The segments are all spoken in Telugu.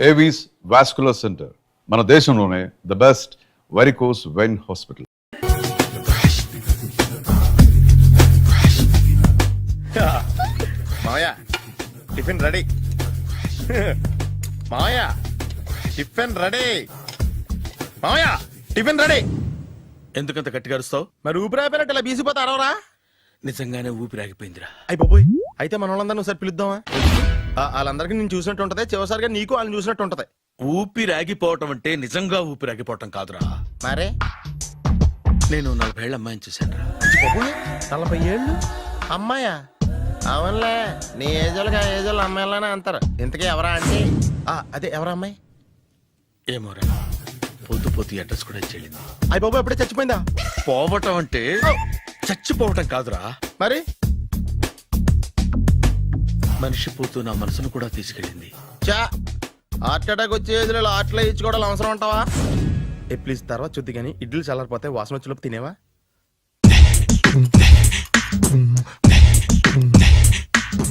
ఏవీస్ వాస్కులర్ సెంటర్, మన దేశంలోనే the best varicose vein hospital. మావయ్య టిఫిన్ రెడీ. మావయ్య టిఫిన్ రెడీ. మావయ్య టిఫిన్ రెడీ. ఎందుకంత గట్టిగా అరుస్తావు? మరి ఊపిరాయిపోయినట్టు ఇలా బీసిపోతే అరవరా? నిజంగానే ఊపిరాగిపోయిందిరా. అయ్యి బాబోయ్, అయితే మన వాళ్ళందరినీ ఒకసారి పిలుద్దామా? వాళ్ళందరికీ నేను చూసినట్టు ఉంటది, చివరిసారిగా నీకు వాళ్ళని చూసినట్టు ఉంటది. ఊపిరాగిపోవటం అంటే నిజంగా ఊపిరాగిపోవటం కాదురా. మరే నేను 40 ఏళ్ల అమ్మాయిని చూశాను రా. 40 ఏళ్ళు అమ్మాయా? అవునులే, నీ ఏజోళ్ళకి ఆ ఏజోళ్ళు అమ్మాయిలానే అంటారు. ఇంతకీ ఎవరా అంటే? అదే ఎవరా అమ్మాయి? ఏమోరా, పొద్దు పొద్దు అడ్రస్ కూడా చెల్లింది. అయ్యి బాబు ఎప్పుడే చచ్చిపోయిందా? పోవటం అంటే చచ్చిపోవటం కాదురా, మరి మనిషి పోతూ నా మనసును కూడా తీసుకెళ్ళింది. చా, హార్ట్ అటాక్ వచ్చే ఏజ్లో హార్ట్లో ఇచ్చుకోవడం అవసరం ఉంటావా? ప్లీజ్ తర్వాత చూద్ది కానీ ఇడ్లీలు చల్లారిపోతే వాసన వచ్చేలోపు తినేవా?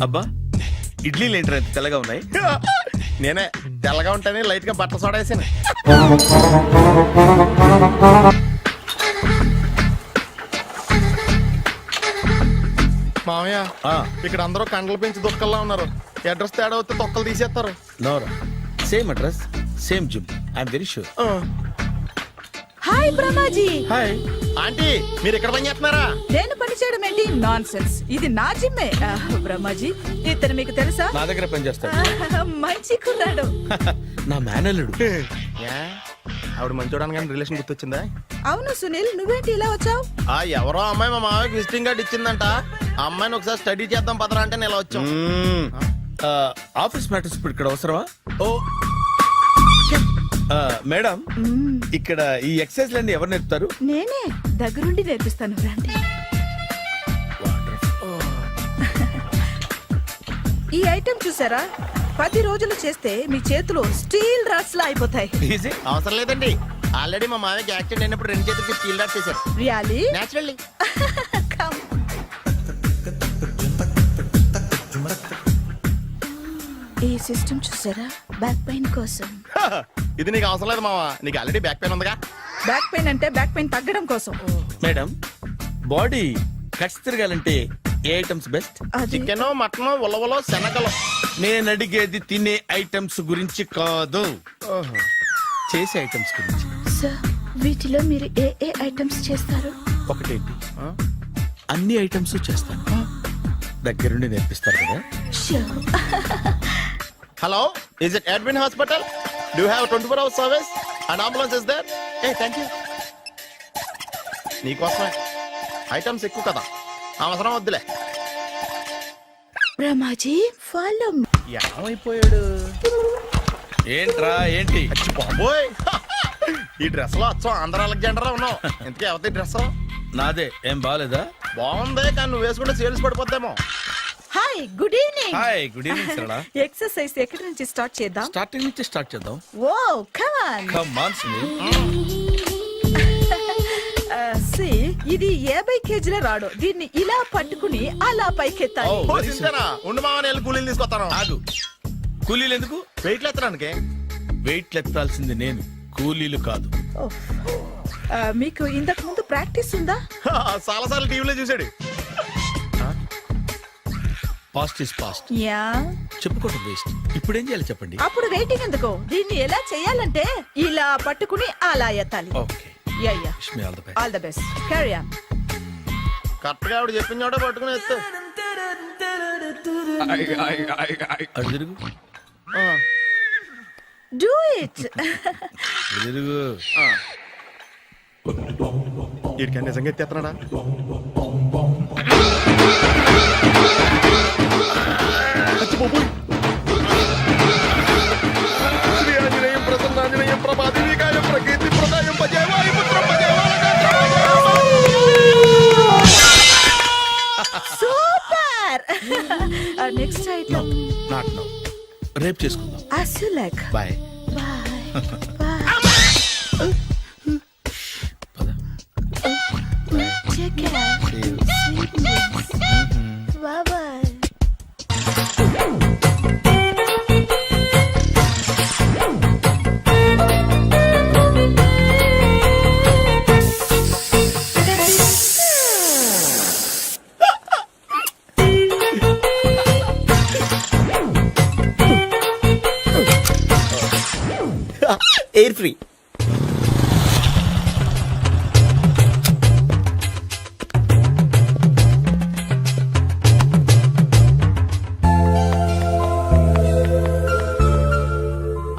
అబ్బా, ఇడ్లీలు ఏంట్రా ఇంత తెల్లగా ఉన్నాయి? నేనే తెల్లగా ఉంటానే లైట్ గా బట్టలు సోడేసాను. మామయ్య, ఇక్కడ అందరూ కండలు పెంచి దుక్కల్లా ఉన్నారు. అడ్రస్ తేడా వస్తే తొక్కలు తీసేస్తారు. Nora, same address same gym, I'm very sure. Hi Brahmaji. Hi aunty, మీరు ఇక్కడ పని చేస్తున్నారా? నేను పని చేయడం ఏంటి? నాన్ సెన్స్, ఇది నా జిమ్మే. బ్రహ్మాజీ, ఇతను మీకు తెలుసా? నా దగ్గర పని చేస్తాడు. మంచి కుర్రాడు. నా మేనల్లుడు. ఆవిడ మంచి చూడడానికి రిలేషన్ గుర్తొచ్చిందా? అవును సునీల్, నువ్వేంటి ఇలా వచ్చావు? ఎవరో అమ్మాయి మా మామయ్యకి విజిటింగ్ కార్డ్ ఇచ్చిందంట. ఆ అమ్మాయిని ఒకసారి స్టడీ చేద్దాం పదరా అంటే నేను ఇలా వచ్చాం. ఆఫీస్ మ్యాటర్స్ ఇప్పుడు ఇక్కడ అవసరమా? ఓ మేడం, ఇక్కడ ఈ ఎక్సర్సైజ్ లన్నీ ఎవరు నేర్పుతారు? నేనే దగ్గరుండి నేర్పిస్తాను, రండి. ఈ ఐటెం చూసారా? 10 రోజులు చేస్తే మీ చేతులు స్టీల్ రాట్స్ లా అయిపోతాయి. అవసరం లేదండి, ఆల్రెడీ మా మామయ్యకి యాక్సిడెంట్ అయినప్పుడు 2 చేతులకి స్టీల్ డాట్ చేశారు. రియల్లీ? నేచురల్లీ. ఈ సిస్టమ్ చూసారా? బ్యాక్ పెయిన్ కోసం. ఇది నీకు అవసరం లేదు మావా, నీకు ఆల్రెడీ బ్యాక్ పెయిన్ ఉందిగా. బ్యాక్ పెయిన్ అంటే బ్యాక్ పెయిన్ తగ్గడం కోసం. మేడం, బాడీ కట్స్ తిరగాలంటే ఏ ఐటమ్స్ బెస్ట్? చికెన్, మటన్, ఉలవలో, శనగలు. నేను అడిగేది తినే ఐటమ్స్ గురించి కాదు, చేసే ఐటమ్స్ గురించి. సార్, వీటిలో మీరు ఏ ఏ ఐటమ్స్ చేస్తారు? ఒకటేంటి, అన్ని ఐటమ్స్ చేస్తాను. దగ్గరుండి నేర్పిస్తారు కదా? Hello, is it admin hospital? Do have 24 hours service and ambulance is there? Thank you. నీకోసమే ఐటమ్స్ ఎక్కువ కదా, అవసరం వద్దులే. బ్రహ్మాజీ, ఫాలో. ఏమైపోయాడు? ఏంట్రా ఏంటి? బాబోయ్, ఈ డ్రెస్ లో వచ్చాం ఆంధ్ర అలెగ్జాండర్ ఉన్నావు. ఇంతకీ ఎవరి డ్రెస్? నాదే. ఏం బాగాలేదా? బాగుంది, కానీ నువ్వు వేసుకుంటే సేల్స్ పడిపోద్దేమో. Hi, good evening. Hi, good evening Sarala. Exercise ఎక్కడి నుంచి స్టార్ట్ చేద్దాం? స్టార్టింగ్ నుంచి స్టార్ట్ చేద్దాం. Oh come on. Come on Sunil. ఇది 50 కేజీల రాడు. దీన్ని ఇలా పట్టుకుని అలా పైకెత్తాలి. ఉండు మామ, నేను కూలీలు తీసుకొస్తాను. ఆగు, కూలీలు ఎందుకు? వెయిట్ ఎత్తడానికి. వెయిట్ ఎత్తాల్సింది నేను, కూలీలు కాదు. మీకు ఇంతకు ముందు ప్రాక్టీస్ ఉందా? చాలా సార్లు టీవీలో చూసాడు. Past is past, yeah. చెప్పుకోవడం వేస్ట్. ఇప్పుడు ఏం చేయాలి చెప్పండి? అప్పుడు వెయిటింగ్ ఎందుకు? దీన్ని ఎలా చేయాలంటే ఇలా పట్టుకుని అలా ఎత్తాలి. Okay, yeah yeah. Wish me all the best. All the best. Carry on. Correct గా ఆవిడ చెప్పిన చోట పట్టుకుని ఎత్తు. అటు తిరుగు. Do it. తిరుగు. వీడికి నిజంగా ఎత్తేస్తున్నాడా? శ్రీ ఆంజనేయం ప్రసన్నాంజనేయం ప్రభాదివికాయం ప్రకీర్తి ప్రదాయం భజేవాయు పుత్రం super. Next item. Not now, రేపు చేసుకుందాం. as you like. Bye. Bye. Take care. Sweet dreams. Bye bye. Air free.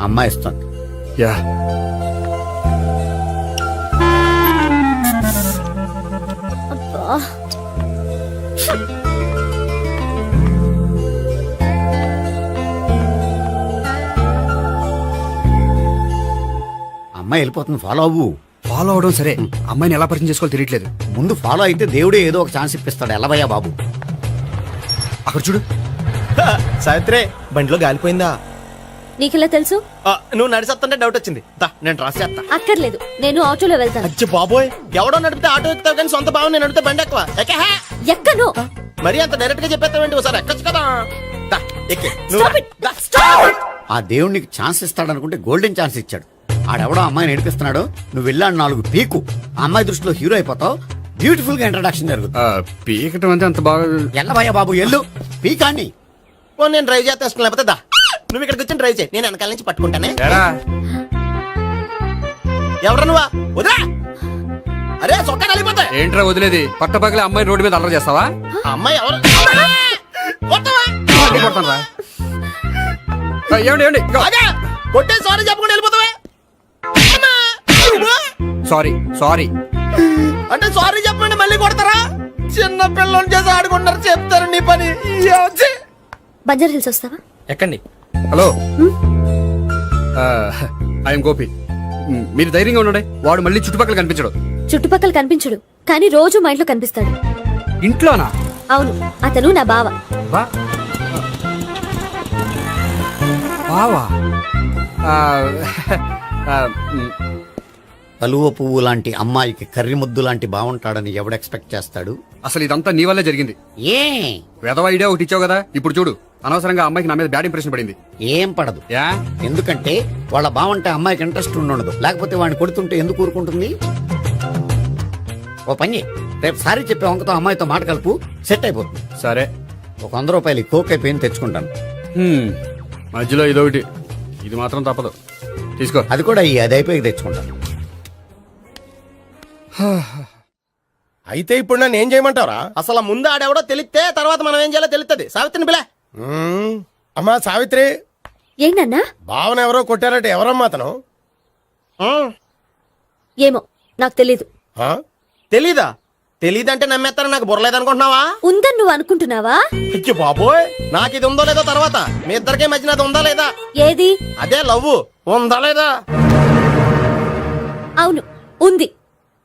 అమ్మాయి ఇస్తుంది. యా అమ్మాయి వెళ్ళిపోతుంది, ఫాలో అవ్వు. ఫాలో అవడం సరే, అమ్మాయిని ఎలా పరిచయం చేసుకోవాలో తెలియట్లేదు. ముందు ఫాలో అయితే దేవుడే ఏదో ఒక ఛాన్స్ ఇప్పిస్తాడు. ఎలవయ్యా బాబు. అక్కడ చూడు. సావిత్రి బండిలో గాలిపోయిందా? నీకెలా తెలుసు? నువ్వు నడిచేస్తుంటే డౌట్ వచ్చింది. దా, నేను డ్రాస్ చేస్తా. అక్కర్లేదు, నేను ఆటోలో వెళ్తాను. అచ్చి బాబోయ్, ఎవడో నడిపితే ఆటో ఎక్కుతావు కానీ సొంత భావం నేను నడిపితే బండి ఎక్కువ. ఎక్కహే. ఎక్కను. మరి అంత డైరెక్ట్ గా చెప్పేస్తావేంటి? ఒకసారి ఎక్కొచ్చు కదా. దా, ఎక్కే. Stop it. దా. ఆ దేవుడికి ఛాన్స్ ఇస్తాడనుకుంటే గోల్డెన్ ఛాన్స్ ఇచ్చాడు. ఆడెవడో అమ్మాయిని నడిపిస్తున్నాడు, నువ్వు వెళ్ళాడు 4 పీకు. ఆ అమ్మాయి దృష్టిలో హీరో అయిపోతావు. బ్యూటిఫుల్ గా ఇంట్రడక్షన్ జరుగుతుంది. పీకటం అంటే అంత బాగా. ఎల్లవయ్యా బాబు, ఎల్లు పీకాన్ని. ఓ, నేను డ్రైవ్ చేస్తాను. లేకపోతే దా, నువ్వు ఇక్కడికి వచ్చి డ్రైవ్ చేయి, నేను వెనకాల నుంచి పట్టుకుంటానే. ఎవరు నువ్వా? వదిలా. అరే చొక్కా కలిపోతా. ఏంట్రా వదిలేది? పట్టపగలే అమ్మాయి రోడ్డు మీద అల్లరి చేస్తావా? అమ్మాయి ఎవరు? కొడతావా? కొడతానురా. ఏమండి ఏమండి? ఆగా. కొట్టే సారీ చెప్పకుండా వెళ్ళిపోతావా? Sorry sorry. అంటే సారీ చెప్పండి మళ్ళీ కొడతారా? చిన్న పిల్లలు చేసి ఆడుకుంటారు, చెప్తారు నీ పని. బంజారా హిల్స్ వస్తావా? ఎక్కండి. Hello, I'm Gopi. మీరు ధైర్యంగా ఉండండి. వాడు మళ్ళీ చుట్టుపక్కల కనిపించడు. చుట్టుపక్కల కనిపించడు, కానీ రోజు మా ఇంట్లో కనిపిస్తాడు. ఇంట్లోనా? అవును, అతను నా బావ. బావా? కలువ పువ్వు లాంటి అమ్మాయికి కర్రి ముద్దు లాంటి బాగుంటాడని ఎవడు ఎక్స్పెక్ట్ చేస్తాడు? అసలు ఇదంతా నీ వల్లే జరిగింది. ఏ వెధవ ఐడియా ఒకటి ఇచ్చావు కదా, ఇప్పుడు చూడు. అనవసరంగా అమ్మాయికి నా మీద బ్యాడ్ ఇంప్రెషన్ పడింది. ఏం పడదు. యా? ఎందుకంటే వాళ్ళ బావంటే అమ్మాయికి ఇంట్రెస్ట్ ఉండదు. లేకపోతే వాడిని కొడుతుంటే ఎందుకు ఊరుకుంటుంది? ఓ పని, రేపు సారీ చెప్పే వంకతో అమ్మాయితో మాట కలుపు, సెట్ అయిపోతుంది. సరే. ఒక 100 రూపాయలు కోక్ అయిపోయింది, తెచ్చుకుంటాను. మధ్యలో ఇదొకటి, ఇది మాత్రం తప్పదు. తీసుకో. అది కూడా అది అయిపోయి తెచ్చుకుంటాను. అయితే ఇప్పుడు నన్ను ఏం చేయమంటారా? అసలు ముందు ఆడెవడో తెలిస్తే తర్వాత మనం ఏం చేయాలో తెలుస్తుంది. సావిత్రిని పిల్ల. అమ్మా సావిత్రి. ఏంటన్నా? భావన ఎవరో కొట్టారట. ఎవరమ్మా అతను? ఏమో, నాకు తెలీదు. తెలీదా? తెలీదంటే నమ్మేస్తారని నాకు బుర్రలేదనుకుంటున్నావా? ఉందని నువ్వు అనుకుంటున్నావా? అయ్యో బాబోయ్, నాకు ఇది ఉందో లేదో తర్వాత. మీ ఇద్దరికే మధ్యన అది ఉందా లేదా? ఏది? అదే లవ్ ఉందా లేదా? అవును, ఉంది.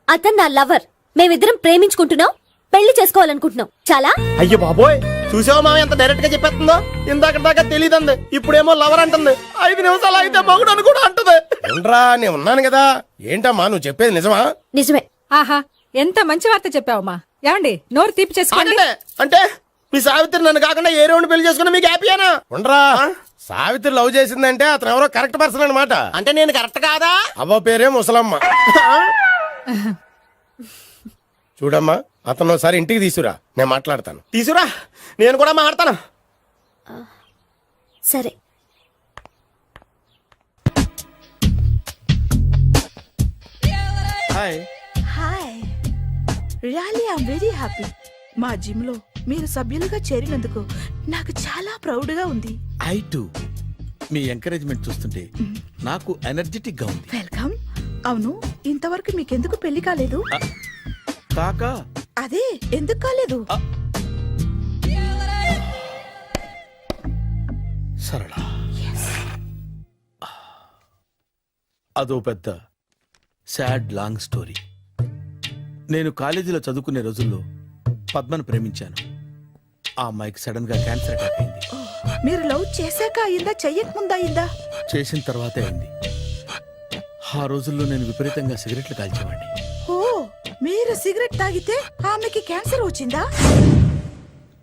అతను నా లవర్. మేమిద్దరం ప్రేమించుకుంటున్నాం, పెళ్లి చేసుకోవాలనుకుంటున్నాం. చాలా. అయ్యో బాబోయ్, చూసావా మామ ఎంత డైరెక్ట్ గా చెప్పేస్తుందో? ఇందాక దాకా తెలియదండి, ఇప్పుడేమో లవర్ అంటుంది. 5 నిమిషాలు అయితే మగుడు అని కూడా అంటుంది. ఏంట్రా, నేను ఉన్నాను కదా. ఏంటమ్మా నువ్వు చెప్పేది నిజమా? నిజమే. ఆహా, ఎంత మంచి వార్త చెప్పావమ్మా. ఏమండి, నోరు తీపి చేసుకోండి. అంటే మీ సావిత్రి నన్ను కాకుండా ఏ రౌండ్ పెళ్లి చేసుకున్నా మీకు హ్యాపీయేనా? ఉండరా, సావిత్రి లవ్ చేసిందంటే అతను ఎవరో కరెక్ట్ పర్సన్ అనమాట. అంటే నేను కరెక్ట్ కాదా? అవ్వ పేరే ముసలమ్మ. చూడమ్మా, అతను ఒకసారి ఇంటికి తీసుకురా, నేను మాట్లాడతాను. తీసుకురా, నేను కూడా మాట్లాడతాను. సరే. Hi. Hi, really I am very happy. మా జిమ్ లో మీరు సభ్యులుగా చేరినందుకు నాకు చాలా ప్రౌడ్ గా ఉంది. I to. మీ ఎంకరేజ్మెంట్ చూస్తుంటే నాకు ఎనర్జెటిక్ గా ఉంది. వెల్కమ్. అవును, ఇంతవరకు మీకెందుకు పెళ్లి కాలేదు? కాకా అదే, ఎందుకు కాలేదు? సరళ, అదో పెద్ద సాడ్ లాంగ్ స్టోరీ. నేను కాలేజీలో చదువుకునే రోజుల్లో పద్మను ప్రేమించాను. ఆ అమ్మాయికి సడన్ గా క్యాన్సర్ అటాక్ అయింది. మీరు లవ్ చేశాక అయిందా, చెయ్యక ముందా అయిందా? చేసిన తర్వాతే అయింది. ఆ రోజుల్లో నేను విపరీతంగా సిగరెట్లు కాల్చేవాడిని. ఓ, మీరు సిగరెట్ తాగితే ఆమెకి క్యాన్సర్ వచ్చిందా?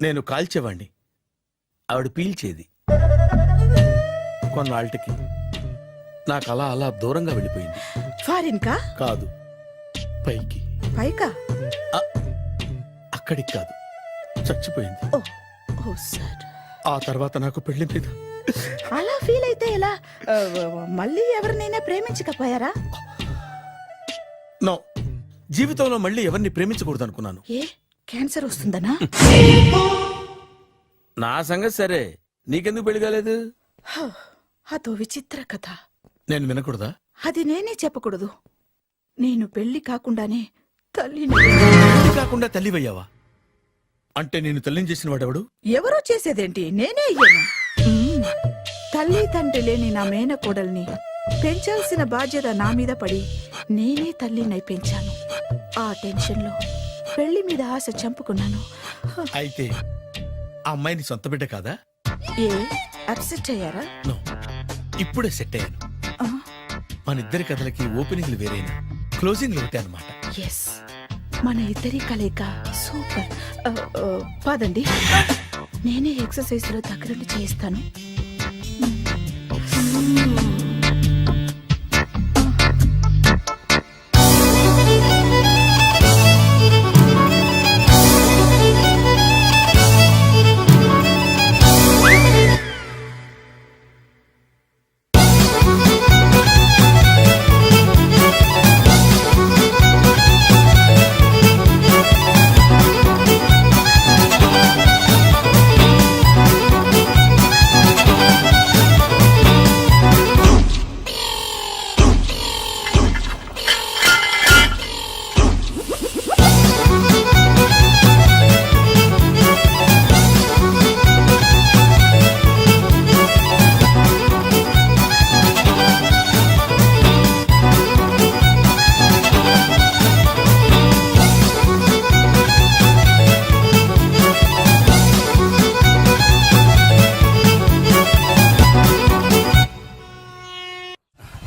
నేను కాల్చేవాణ్ణి, ఆవిడ పీల్చేది. కొన్నాళ్ళకి నాకు అలా అలా దూరంగా వెళ్ళిపోయింది. ఫారిన్ కా? కాదు, పైకి. పైకా? అక్కడికి కాదు, చచ్చిపోయింది. ఓ సార్. ఆ తర్వాత నాకు పెళ్లి మీద అలా ఫీల్ అయితే ఎలా? మళ్ళీ ఎవరినైనా ప్రేమించకపోయారా? నో, జీవితంలో మళ్ళీ ఎవరిని ప్రేమించకూడదు అనుకున్నాను. ఏ క్యాన్సర్ వస్తుందనా? నా సంగతి సరే, నీకెందుకు పెళ్లి కాలేదు? హ, అదో విచిత్ర కథ. నేను వినకూడదా? అది నేనే చెప్పకూడదు. నేను పెళ్లి కాకుండానే తల్లిని. పెళ్లి కాకుండా తల్లివయ్యావా? అంటే నేను తల్లిని చేసిన వాడెవడు? ఎవరో చేసేదేంటి, నేనే అయ్యాను. తల్లి తండ్రి లేని నా మేనకోడల్ని పెంచాల్సిన బాధ్యత నా మీద పడి నేనే తల్లినై పెంచాను. ఆ టెన్షన్లో పెళ్లి మీద ఆశ చంపుకున్నాను. అయితే ఆ అమ్మాయిని సొంత బిడ్డ కాదా? ఏ అప్సెట్ అయ్యారా? నో, ఇప్పుడే సెట్ అయ్యాను. ఆ, మన ఇద్దరి కథలకి ఓపెనింగ్లు వేరైనా క్లోజింగ్లు ఒకటే అనమాట. ఎస్, మన ఇద్దరి కలయిక సూపర్. పదండి, నేనే ఎక్సర్సైజ్ లో దగ్గరుండి చేయిస్తాను.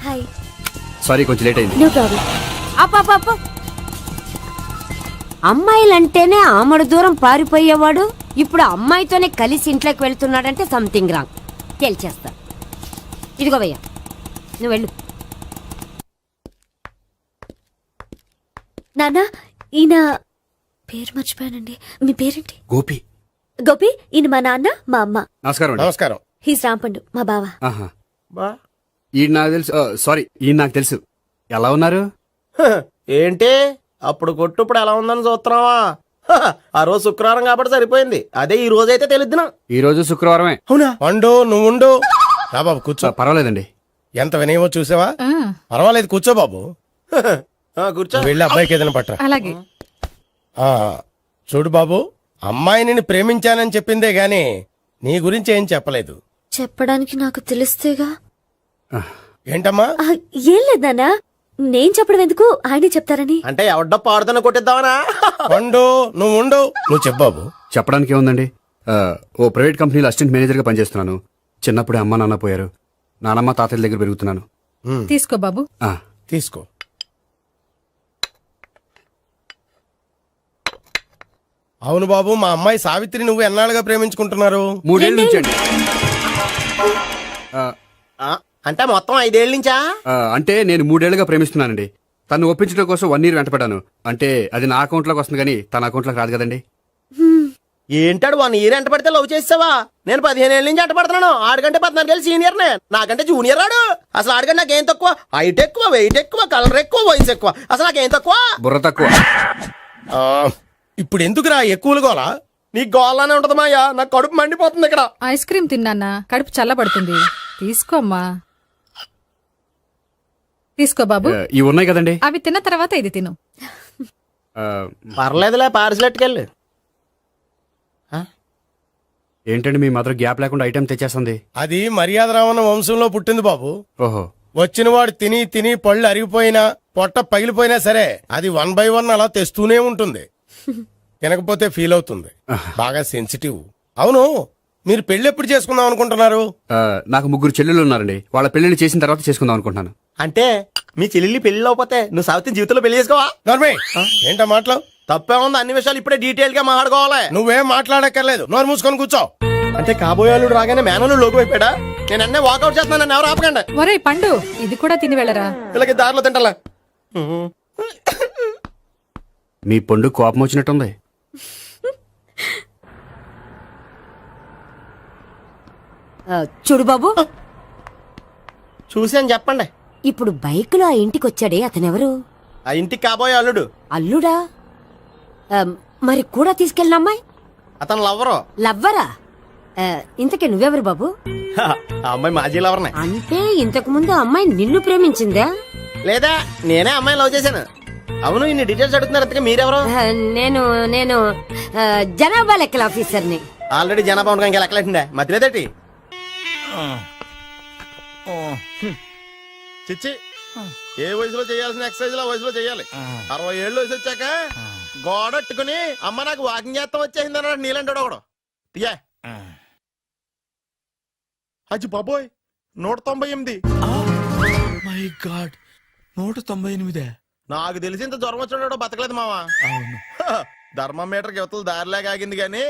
హాయ్. సారీ, కొంచెం లేట్ అయింది. No problem. అప్ప అమ్మాయిలంటేనే ఆమడు దూరం పారిపోయేవాడు ఇప్పుడు అమ్మాయితోనే కలిసి ఇంట్లోకి వెళ్తున్నాడంటే సంథింగ్ రాంగ్. తేల్చేస్తా. ఇదిగో భయ్యా, నువ్వు వెళ్ళు. నానా, ఈయన పేరు మర్చిపోయానండి. మీ పేరేంటి? గోపి. గోపి, ఈయన మా నాన్న, మా అమ్మ. నమస్కారం అండి. నమస్కారం. హీస్ రాంపండు, మా బావ. ఆహా. బా ఈయన నాకు తెలుసు. సారీ, ఈయన నాకు తెలుసు. ఎలా ఉన్నారు? హ, ఏంటి అప్పుడు కొట్టు ఇప్పుడు ఎలా ఉందని చూస్తున్నావా? హ, ఆ రోజు శుక్రవారం కాబట్టి సరిపోయింది. అదే ఈ రోజు అయితే తెలిద్దునా. ఈ రోజు శుక్రవారమే. అవునా? వండు, నువ్వు ఉండు. రా బాబు కూర్చో. పర్వాలేదండి. ఎంత వినయమో చూసావా? పర్వాలేదు, కూర్చో బాబు. హ, కూర్చో. వెళ్ళి అబ్బాయికి ఏదైనా పట్టరా. అలాగే. ఆ, చూడు బాబు, అమ్మాయి నిన్ను ప్రేమించానని చెప్పిందే గాని నీ గురించి ఏం చెప్పలేదు. చెప్పడానికి నాకు తెలిస్తేగా. ఏంటమ్మా? ఆ, ఏం లేదు నాన్నా, నేను చెప్పడం ఎందుకు, ఆయనే చెప్తారని. అంటే ఎవడ్డో పాడుతున్న కొట్టిద్దామనా? వండు, నువ్వు ఉండు. నువ్వు చెప్పు బాబు. చెప్పడానికి ఏముందండి, ఓ ప్రైవేట్ కంపెనీలో అసిస్టెంట్ మేనేజర్గా పనిచేస్తున్నాను. చిన్నప్పుడే అమ్మ నాన్న పోయారు. నానమ్మ తాతయ్య దగ్గర పెరుగుతున్నాను. తీసుకో బాబు. ఆ, తీసుకో. అవును బాబు, మా అమ్మాయి సావిత్రి నువ్వు ఎన్నాళ్ళుగా ప్రేమించుకుంటున్నారు? 3 ఏళ్ళ నుంచి అండి. అంటే మొత్తం 5 ఏళ్ళ నుంచా? అంటే నేను 3 ఏళ్లుగా ప్రేమిస్తున్నానండి. తను ఒప్పించడం కోసం 1 year వెంటపడ్డాను. అంటే అది నా అకౌంట్లోకి వస్తుంది కానీ తన అకౌంట్లోకి రాదు కదండి. ఏంటాడు 1 year ఎంట పడితే లవ్ చేసావా? నేను 15 ఏళ్ళ నుంచి ఎంట పడుతున్నాను. ఆడికంటే 14 ఏళ్ళు సీనియర్నే, నాకంటే జూనియర్ ఆడు. అసలు ఆడికంటే నాకేం తక్కువ? హైట్ ఎక్కువ, వెయిట్ ఎక్కువ, కలర్ ఎక్కువ, వయసు ఎక్కువ. అసలు నాకేం తక్కువ? బుర్ర తక్కువ. ఇప్పుడు ఎందుకురా ఎక్కువలు గోలా? నీకు గోలానే ఉంటది మాయా, నాకు కడుపు మండిపోతుంది ఇక్కడ. ఐస్ క్రీమ్ తిన్నానా, కడుపు చల్లబడుతుంది. తీసుకోమ్మా. తీసుకో బాబు. ఇవి ఉన్నాయి కదండి. అవి తిన్న తర్వాత ఇది తిను. పర్లేదులే, పార్సిలెట్కెళ్ళి. ఏంటండి మీ మదర్ గ్యాప్ లేకుండా ఐటెం తెచ్చేస్తుంది? అది మర్యాద రావణ వంశంలో పుట్టింది బాబు. ఓహో. వచ్చిన వాడు తిని తిని పళ్ళు అరిగిపోయినా పొట్ట పగిలిపోయినా సరే అది 1 by 1 అలా తెస్తూనే ఉంటుంది. తినకపోతే ఫీల్ అవుతుంది. బాగా సెన్సిటివ్. అవును, మీరు పెళ్లి ఎప్పుడు చేసుకుందాం అనుకుంటున్నారు? నాకు 3 చెల్లెళ్ళు ఉన్నారండి. వాళ్ళ పెళ్లిని చేసిన తర్వాత చేసుకుందాం అనుకుంటున్నాను. అంటే మీ చెల్లెల్ని పెళ్లి అవ్వకపోతే నువ్వు సావిత్రి జీవితంలో పెళ్లి చేసుకోవా? నోర్మే, ఏంటో మాటలు? తప్పే ఉంది, అన్ని విషయాలు ఇప్పుడే డీటెయిల్ గా మాట్లాడుకోవాలి. నువ్వేం మాట్లాడక్కర్లేదు, నోరు మూసుకొని కూర్చో. అంటే కాబోయేవాళ్ళు రాగానే మేనలు లోకి అయిపోయాడా? నేను అన్నీ వాకౌట్ చేస్తున్నాను, నన్ను ఎవరు ఆపకండి. ఒరే పండు, ఇది కూడా తిని వెళ్ళరా. వీళ్ళకి దారిలో తింటలా. మీ పండు కోపం వచ్చినట్టుంది. చూడు బాబు, చూసాను చెప్పండి. ఇప్పుడు బైక్ లో ఆ ఇంటికి వచ్చాడే అతనెవరు? ఆ ఇంటికి కాబోయే అల్లుడు. అల్లుడా? మరి కూడా తీసుకెళ్ళిన అమ్మాయి అతను లవ్వరు. లవ్వరా? ఇంతకీ నువ్వెవరు బాబు? ఆ అమ్మాయి మాజీ లవర్నే. అంటే ఇంతకు ముందు అమ్మాయి నిన్ను ప్రేమించిందా? లేదా నేనే అమ్మాయి లవ్ చేశాను. అవును, ఇన్ని డీటెయిల్స్ అడుగుతున్నారు. అంతగా మీరెవరు? నేను నేను జనాభా లెక్కల ఆఫీసర్ని. ఆల్రెడీ జనాభా ఉండగా ఇంకా లెక్కలేటండే మధ్యలేదేటి. చిచ్చి, ఏ వయసులో చేయాల్సిన ఎక్సర్సైజ్ ఆ వయసులో చేయాలి. 60 ఏళ్ళు వయసు వచ్చాక గోడట్టుకుని అమ్మ నాకు వాకింగ్ చేస్తాం వచ్చేసింది అన్నాడు నీలంటాడు ఒకడు. తీయా అచ్చి బాబోయ్, 198. My God, 198. నాకు తెలిసి ఇంత జ్వరం వచ్చాడో బతకలేదు మావా. అవును. ధర్మమీటర్ యువతలు దారిలాగా ఆగింది గానీ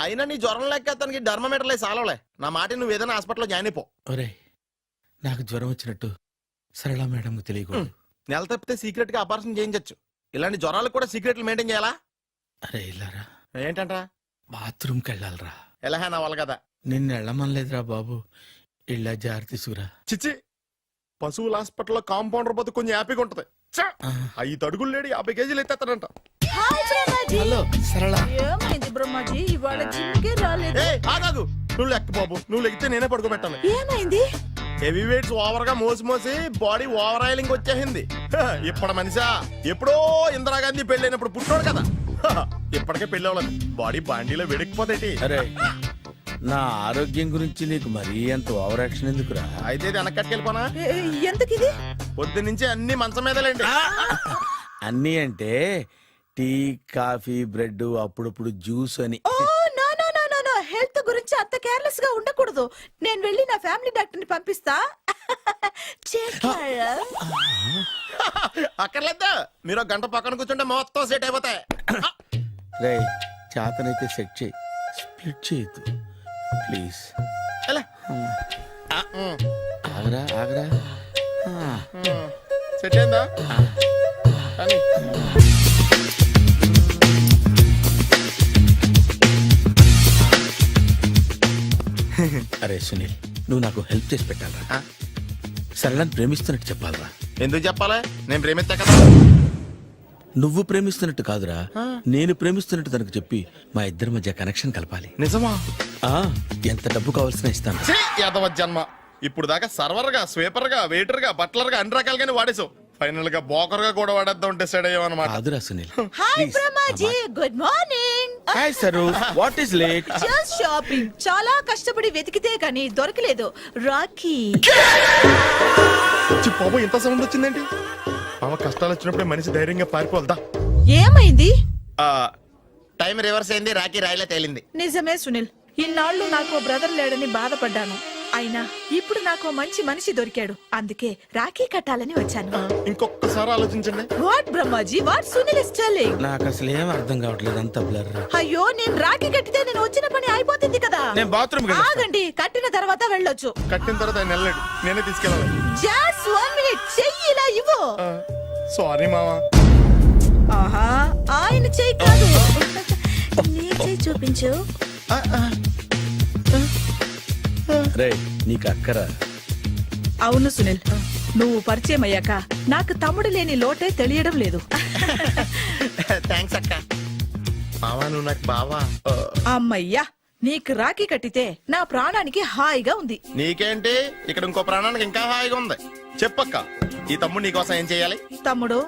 అయినా నీ జ్వరం లెక్క అతనికి ధర్మమీటర్లే సాలవలే. నా మాట నువ్వు ఏదైనా హాస్పిటల్లో జాయిన్ అయిపో. ఒరే, నాకు జ్వరం వచ్చినట్టు సరళ మేడం తెలియకూడదు. నెల తప్పితే సీక్రెట్ గా ఆపరేషన్ చేయించచ్చు. ఇలాంటి జ్వరాలకు కూడా సీక్రెట్లు మెయింటైన్ చేయాలా? అరే ఇల్లారా, ఏంటంటరా? బాత్రూమ్కి వెళ్ళాలరా. ఎలా నా వాళ్ళ కదా. నిన్ను వెళ్ళమనలేదురా బాబు, ఇళ్ళ జారి తీసుకురా. చిచ్చి, పశువుల హాస్పిటల్లో కాంపౌండర్ పోతే కొంచెం హ్యాపీగా ఉంటది. 5 అడుగులు లేడి 50 కేజీలు ఎత్తేస్తాడంట. హలో సరళ. ఏమైంది బ్రహ్మాజీ, ఇవాళ జిమ్కే రాలేదు? ఆగాగు, నువ్వు లెక్క బాబు. నువ్వు లెక్కితే నేనే పడుకోబెట్టాలి. ఏమైంది? హెవీ వెయిట్స్ ఓవర్ గా మోసి మోసి బాడీ ఓవర్ ఆయిలింగ్ వచ్చేసింది. ఇప్పుడు మనిషా ఎప్పుడో ఇందిరాగాంధీ పెళ్ళైనప్పుడు పుట్టినోడు కదా. ఇప్పటికే పెళ్ళి అవ్వలేదు, బాడీ బాండీలో వెడికిపోతేటి. అరే, నా ఆరోగ్యం గురించి నీకు మరీ అంత ఓవర్ యాక్షన్ ఎందుకురా? అయితే ఇది వెనక్కట్టుకెళ్ళిపోనా? ఎందుకిది? పొద్దు నుంచి అన్ని మంచం మీదలేండి. అన్నీ అంటే టీ, కాఫీ, బ్రెడ్, అప్పుడప్పుడు జ్యూస్ అని. Oh no no no no no, health గురించి అంత కేర్లెస్ గా ఉండకూడదు. నేను వెళ్ళి నా ఫ్యామిలీ డాక్టర్ ని పంపిస్తా. అక్కర్లేదు, మీరు 1 గంట పక్కన కూర్చుంటే మొత్తం సెట్ అయిపోతాయి. రే, చేతనైతే సెట్ చేయి, స్ప్లిట్ చేయొద్దు ప్లీజ్. ఎలా? ఆగరా ఆగరా. సెట్ అయిందా? కానీ అరే సునీల్, నువ్వు నాకు హెల్ప్ చేసి పెట్టాలరా. సరళని ప్రేమిస్తున్నట్టు చెప్పాలరా. ఎందుకు చెప్పాలి? నేను ప్రేమిస్తా కదా. నువ్వు ప్రేమిస్తున్నట్టు కాదురా, నేను ప్రేమిస్తున్నట్టు తనకు చెప్పి మా ఇద్దరి మధ్య కనెక్షన్ కలపాలి. నిజమా? ఆ, ఎంత డబ్బు కావాల్సిన ఇస్తాను. యాదవ జన్మ. ఇప్పుడు దాకా సర్వర్ గా, స్వీపర్ గా, వెయిటర్ గా, బట్లర్ గా అన్ని రకాలుగానే వాడేసావు. ఫైనల్ గా బోకర్ గా కూడా వాడేద్దాం డిసైడ్ అయ్యామన్నమాట. కాదురా Sunil. Hi Brahmaji, good morning. Hi sir, what is late? Just shopping. చాలా కష్టపడి వెతికితే గానీ దొరకలేదు. రాఖీ. బాబు ఇంత సౌండ్ వచ్చిందేంటి? మామ కష్టాలు వచ్చినప్పుడే మనిషి ధైర్యంగా పారిపోల్దా. ఏమైంది? టైం రివర్స్ అయింది, రాఖీ రాయిలా తేలింది. నిజమే సునీల్, ఇన్నాళ్ళు నాకు బ్రదర్ లేడని బాధపడ్డాను. అయినా ఇప్పుడు నాకు మంచి మనిషి దొరికాడు. అందుకే రాఖీ కట్టాలని వచ్చాను. ఇంకొకసారి ఆలోచించండి. What Brahmaji, what Sunil is telling? నాకు అసలు ఏం అర్థం కావట్లేదు, అంత బ్లర్. అయ్యో, నేను రాఖీ కట్టితే నేను వచ్చిన పని అయిపోతుంది కదా. నేను బాత్రూమ్ ఆగండి, కట్టిన తర్వాత వెళ్ళొచ్చు. కట్టిన తర్వాత ఆయన వెళ్ళాడు, నేనే తీసుకెళ్ళాలి. జస్ట్ 1 మినిట్, చెయ్యి ఇలా ఇవ్వు. సారీ మావా. ఆహా, ఆయన చెయ్యి కాదు, నీ చెయ్యి చూపించు. రే, నీకు అక్కరా? అవును సునీల్, నువ్వు పరిచయం అయ్యాక నాకు తమ్ముడు లేని లోటే తెలియడం లేదు. థ్యాంక్స్ అక్క. మావా నువ్వు నాకు బావా. అమ్మయ్యా, నీకు రాఖీ కట్టితే నా ప్రాణానికి హాయిగా ఉంది. నీకేంటి, ఇక్కడ ఇంకో ప్రాణానికి ఇంకా హాయిగా ఉంది. చెప్పక్క, ఈ తమ్ముడు నీకోసం ఏం చేయాలి? తమ్ముడు,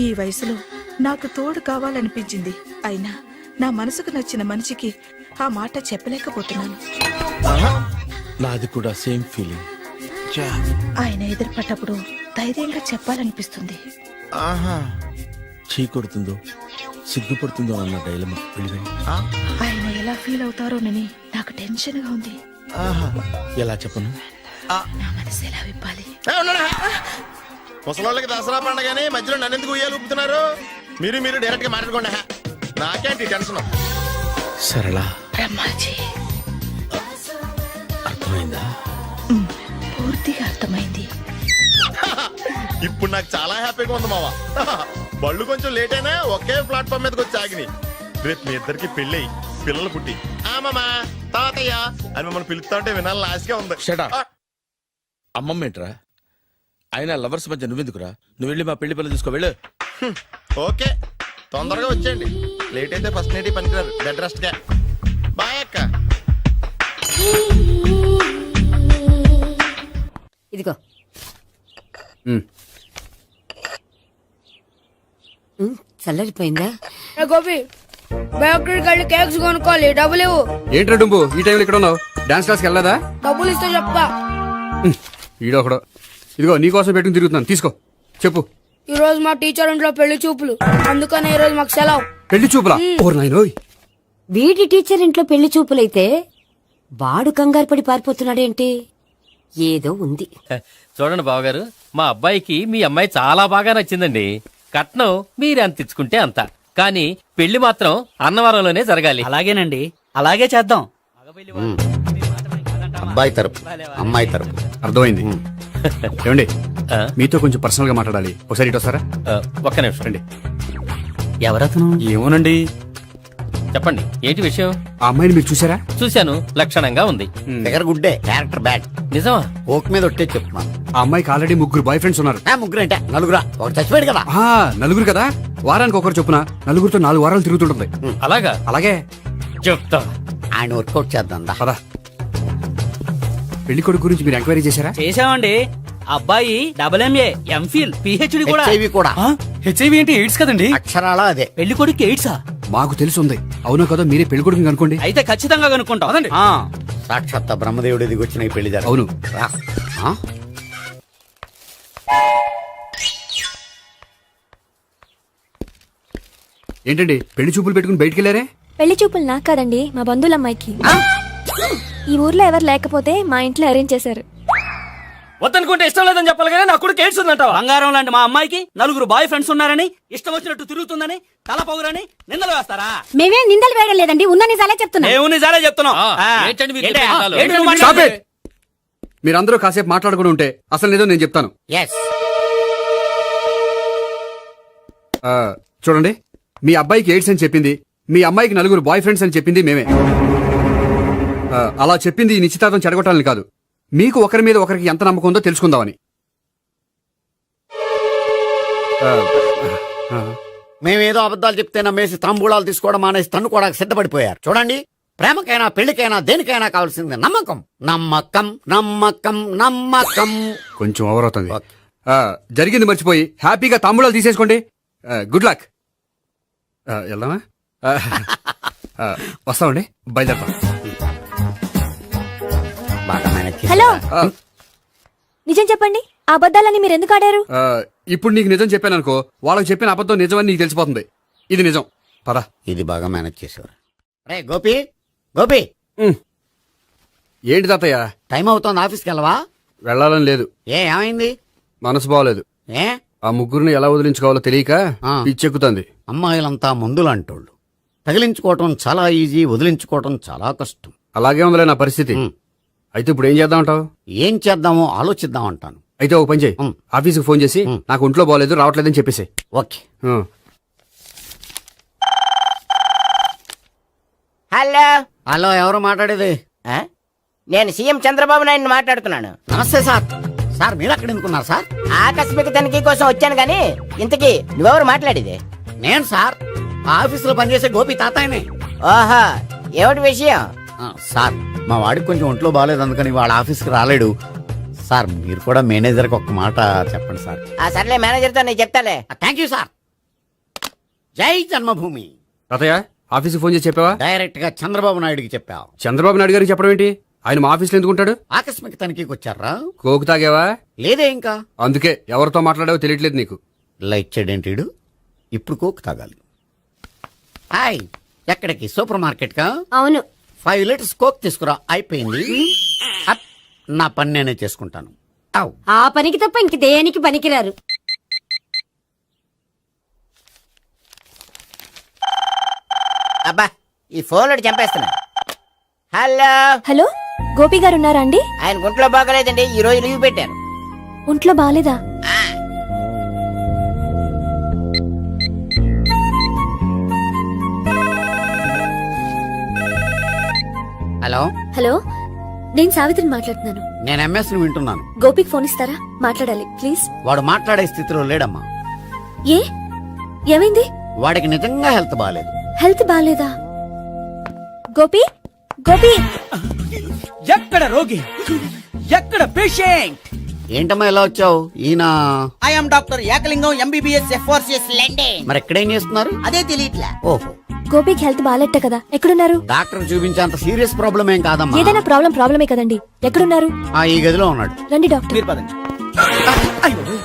ఈ వయసులో నాకు తోడు కావాలనిపించింది. అయినా నా మనసుకు నచ్చిన మనిషికి ఆ మాట చెప్పలేకపోతున్నాను. నాది కూడా సేమ్ ఫీలింగ్. ఆయన ఎదురుపడ్డప్పుడు ధైర్యంగా చెప్పాలనిపిస్తుంది. చీ కొడుతుందో సిగ్గుపడుతుందో అన్న డైలమా. ఆయన ఎలా ఫీల్ అవుతారోనని నాకు టెన్షన్ గా ఉంది. ఎలా చెప్పను? నా మనసు ఎలా విప్పాలి? ముసలోళ్ళకి దసరా పండగని మధ్యలో నన్ను ఎందుకు ఉయ్యాలు ఊపుతున్నారు? మీరు డైరెక్ట్ గా మాట్లాడుకోండి. నాకేంటి టెన్షన్? సరళ, బ్రహ్మాజీ, అర్థమైందా? పూర్తిగా అర్థమైంది. ఇప్పుడు నాకు చాలా హ్యాపీగా ఉంది మావా. బళ్ళు కొంచెం లేట్ అయినా ఒకే ప్లాట్ఫామ్ మీదకి వచ్చి ఆగినాయి. రేపు మీ ఇద్దరికి పెళ్ళి పిల్లలు పుట్టి ఆ అమ్మమ్మ తాతయ్య అని మిమ్మల్ని పిలుస్తా ఉంటే వినాలి లాస్ట్గా ఉంది. Shut up. అమ్మమ్మ ఏంట్రా? అయినా లవర్స్ మధ్య నువ్వెందుకురా? నువ్వు వెళ్ళి మా పెళ్లి పిల్లలు చూసుకో వెళ్ళు. ఓకే తొందరగా వచ్చేయండి, లేట్ అయితే ఫస్ట్ నైట్ పనికిరారు. బెడ్ రెస్ట్ గా. బాయ్ అక్క. ఇదిగో ఉమ్. చల్లరిపోయిందా? గోపి బేకరీకి వెళ్ళి కేక్స్ కొనుక్కోవాలి, డబ్బులు ఇవ్వు. ఏంట్రా డుంబు ఈ టైంలో ఇక్కడ ఉన్నావు? డాన్స్ క్లాస్కి వెళ్ళదా? డబ్బులు ఇస్తే చెప్తా. ఈడొకడు. ఇదిగో నీకోసం పెట్టుకుని తిరుగుతున్నాను, తీసుకో. చెప్పు. ఈ రోజు మా టీచర్ ఇంట్లో పెళ్లి చూపులు, అందుకని ఈ రోజు మాకు సెలవు. పెళ్లి చూపులా? ఓర్ నాయనోయ్. వీడి టీచర్ ఇంట్లో పెళ్లి చూపులైతే వాడు కంగారు పడి పారిపోతున్నాడేంటి? ఏదో ఉంది. చూడండి బావగారు, మా అబ్బాయికి మీ అమ్మాయి చాలా బాగా నచ్చిందండి. కట్నం మీరు ఎంత ఇచ్చుకుంటే అంత, కానీ పెళ్లి మాత్రం అన్నవరంలోనే జరగాలి. అలాగేనండి, అలాగే చేద్దాం. అబ్బాయి తరపు అమ్మాయి తరపు. అర్థమైంది. ఏమండి ఆ? మీతో కొంచెం పర్సనల్ గా మాట్లాడాలి, ఒకసారి ఇటు వస్తారా? ఒక్క నిమిషం రండి. ఎవరతను? ఏమోనండి. చెప్పండి, ఏంటి విషయం? ఆ అమ్మాయిని మీరు చూసారా? చూశాను, లక్షణంగా ఉంది. దగ్గర గుడ్డే, క్యారెక్టర్ బ్యాడ్. నిజమా? ఓక్ మీద ఒట్టే చెప్తున్నా. ఆ అమ్మాయికి ఆల్రెడీ 3 బాయ్ ఫ్రెండ్స్ ఉన్నారు. ముగ్గురు అంటే నలుగురా, ఒకటి చచ్చిపోయాడు కదా. ఆ, నలుగురు కదా, వారానికి ఒకరు చొప్పున నలుగురితో 4 వారాలు తిరుగుతుంటుంది. అలాగా? అలాగే. చెప్తా. ఆయన వర్కౌట్ చేద్దాం దా. పద. పెళ్లి కొడుకు గురించి మీరు ఎంక్వైరీ చేశారా? చేసామండి. అబ్బాయి MA, MPhil, PhD కూడా. HIV కూడా. HIV ఏంటి? ఎయిడ్స్ కదండి. అక్షరాలా అదే. పెళ్లి కొడుకు ఎయిడ్సా? మాకు తెలుసుంది. అవునో కదా, మీరే పెళ్లి కొడుకుని అనుకోండి. అయితే ఖచ్చితంగా కనుక్కుంటాం. సాక్షాత్ బ్రహ్మదేవుడి దిగి వచ్చిన ఈ పెళ్లి జరగదు. అవును. రా. ఆ? ఏంటండి పెళ్లి చూపులు పెట్టుకుని బయటికి వెళ్ళారే? పెళ్లి చూపులు నాకు కాదండి, మా బంధువుల అమ్మాయికి. ఈ ఊర్లో ఎవరు లేకపోతే మా ఇంట్లో అరేంజ్ చేశారు. వద్దనుకుంటే ఇష్టం లేదని చెప్పాలి కానీ నా కొడుకు ఎయిడ్స్ ఉందంటావా? బంగారం లాంటి మా అమ్మాయికి 4 బాయ్ ఫ్రెండ్స్ ఉన్నారని, ఇష్టం వచ్చినట్టు తిరుగుతుందని తల పొగరని నిందలు వేస్తారా? మేమే నిందలు వేయడం లేదండి, ఉన్న నిజాలే చెప్తున్నా. మేము నిజాలే చెప్తున్నాం. ఏంటండి మీరు ఏంటి? చెప్పే నిజాలు? ఏంటి నువ్వు Stop మాట్లాడేది? it! మీరందరూ కాసేపు మాట్లాడుకుని ఉంటే అసలు ఏదో నేను చెప్తాను. ఎస్. ఆ, చూడండి, మీ అబ్బాయికి ఎయిడ్స్ అని చెప్పింది, మీ అమ్మాయికి 4 బాయ్ ఫ్రెండ్స్ అని చెప్పింది మేమే. అలా చెప్పింది ఈ నిశ్చితార్థం చెడగొట్టాలని కాదు, మీకు ఒకరి మీద ఒకరికి ఎంత నమ్మకం ఉందో తెలుసుకుందామని. మేమేదో అబద్ధాలు చెప్తే నమ్మేసి తాంబూలాలు తీసుకోవడం మానేసి తన్నుకోవడానికి సిద్ధపడిపోయారు. చూడండి, ప్రేమకైనా పెళ్లికైనా దేనికైనా కావాల్సింది నమ్మకం. నమ్మకం నమ్మకం నమ్మకం. కొంచెం ఓవర్ అవుతుంది. జరిగింది మర్చిపోయి హ్యాపీగా తాంబూలాలు తీసేసుకోండి. Good luck. వెళ్దామా? వస్తామండి, బయలుదేరతాం. బాగా మేనేజ్ చేశారు. హలో, నిజం చెప్పండి, ఆ అబద్ధాలని మీరు ఎందుకు ఆడారు? ఇప్పుడు నీకు నిజం చెప్పాను అనుకో, వాళ్ళకి చెప్పిన అబద్ధం నిజమని నీకు తెలిసిపోతుంది. ఇది నిజం. పద. ఇది బాగా మేనేజ్ చేసేవారు. రే గోపి, గోపి, ఏంటి తాతయ్య? టైం అవుతోంది, ఆఫీస్కి వెళ్ళవా? వెళ్ళాలని లేదు. ఏమైంది? మనసు బాగోలేదు. ఏ ఆ ముగ్గురిని ఎలా వదిలించుకోవాలో తెలియక ఆ. పిచ్చెక్కుతుంది. అమ్మాయిలంతా మందులాంటోళ్ళు. తగిలించుకోవటం చాలా ఈజీ, వదిలించుకోవటం చాలా కష్టం. అలాగే ఉందిలే నా పరిస్థితి. అయితే ఇప్పుడు ఏం చేద్దామంటావు? ఏం చేద్దామో ఆలోచిద్దాం అంటాను. అయితే ఒక పని చేయి, ఆఫీస్కి ఫోన్ చేసి నాకు ఒంట్లో బాగోలేదు రావట్లేదని చెప్పేసి. ఓకే. హలో హలో, ఎవరు మాట్లాడేది? నేను సీఎం చంద్రబాబు నాయుడు మాట్లాడుతున్నాను. నమస్తే సార్. సార్ మీరు అక్కడ ఎందుకున్నారు సార్? ఆకస్మిక తనిఖీ కోసం వచ్చాను గాని ఇంతకీ నువ్వెవరు మాట్లాడేది? నేను సార్, ఆ ఆఫీసులో పనిచేసే గోపి తాతాయనే. ఓహో, ఏమిటి విషయం? సార్, మా వాడికి కొంచెం ఒంట్లో బాగాలేదు, అందుకని వాళ్ళ ఆఫీస్కి రాలేడు. సార్ మీరు కూడా మేనేజర్కి ఒక్క మాట చెప్పండి సార్. ఆ సర్లే, మేనేజర్తో నేను చెప్తాలే. Thank you sir. జై జన్మభూమి. తాతయ్య, ఆఫీస్కి ఫోన్ చేసి చెప్పావా? డైరెక్ట్ గా చంద్రబాబు నాయుడుకి చెప్పావు. చంద్రబాబు నాయుడు గారికి చెప్పడం ఏంటి? ఆయన మా ఆఫీస్లో ఎందుకుంటాడు? ఆకస్మిక తనిఖీకి వచ్చారా? కోకు తాగావా? లేదే ఇంకా. అందుకే ఎవరితో మాట్లాడావో తెలియట్లేదు నీకు. లైక్ చేయడేంటిడు, ఇప్పుడు కోక్ తాగాలి. హాయ్, ఎక్కడికి? సూపర్ మార్కెట్ కా? అవును. 5 లీటర్స్ కోక్ తీసుకురా. అయిపోయింది. అప్, నా పని నేనే చేసుకుంటాను. అవ్. ఆ పనికి తప్ప ఇంక దేనికి పనికిరారు. అబ్బా, ఈ ఫోన్ చంపేస్తున్నా. హలో హలో, గోపి గారు ఉన్నారా అండి? ఆయన గుంట్లో బాగలేదండి, ఈ రోజు లీవ్ పెట్టారు. ఒంట్లో బాగాలేదా? హలో, హలో నేను సావిత్రిని మాట్లాడుతున్నాను. నేను ఎంఎస్ ను వింటున్నాను. గోపికి ఫోన్ ఇస్తారా? మాట్లాడాలి ప్లీజ్. వాడు మాట్లాడే స్థితిలో లేడమ్మా. ఏ ఏమైంది? వాడికి నిజంగా హెల్త్ బాగాలేదు. హెల్త్ బాగాలేదా? గోపి గోపి ఎక్కడ రోగి, ఎక్కడ పేషెంట్? ఏంటమ్మా ఎలా వచ్చావు? ఈయన I'm doctor Ekalingam MBBS FRCS London. మరి ఎక్కడేం చేస్తున్నారు? అదే తెలియట్లా. ఓహో, గోపికి హెల్త్ బాగాలెట్ట కదా, ఎక్కడున్నారు? డాక్టర్ చూపించేంత సీరియస్ ప్రాబ్లం ఏం కాదమ్మా. ఏదైనా ప్రాబ్లమే కదండి. ఎక్కడున్నారు? ఈ గదిలో ఉన్నాడు. రండి డాక్టర్. మీరు పదండి. అయ్యో.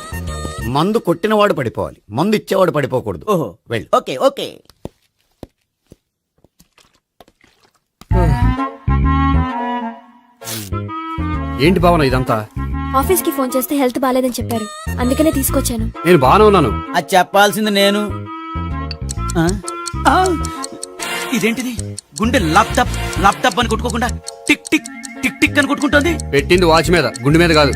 మందు కొట్టినవాడు పడిపోవాలి, మందు ఇచ్చేవాడు పడిపోకూడదు. ఓహో, వెళ్ళు. Okay okay. ఏంటి భావన ఇదంతా? ఆఫీస్ కి ఫోన్ చేస్తే హెల్త్ బాగాలేదని చెప్పారు, అందుకనే తీసుకొచ్చాను. నేను బాగానే ఉన్నాను. అది చెప్పాల్సింది నేను. ఆ? ఆ! ఇదేంటిది? గుండె లాప్టాప్ లాప్టాప్ అని కొట్టుకోకుండా టిక్ టిక్ టిక్ టిక్ అని కొట్టుకుంటుంది. పెట్టింది వాచ్ మీద, గుండె మీద కాదు.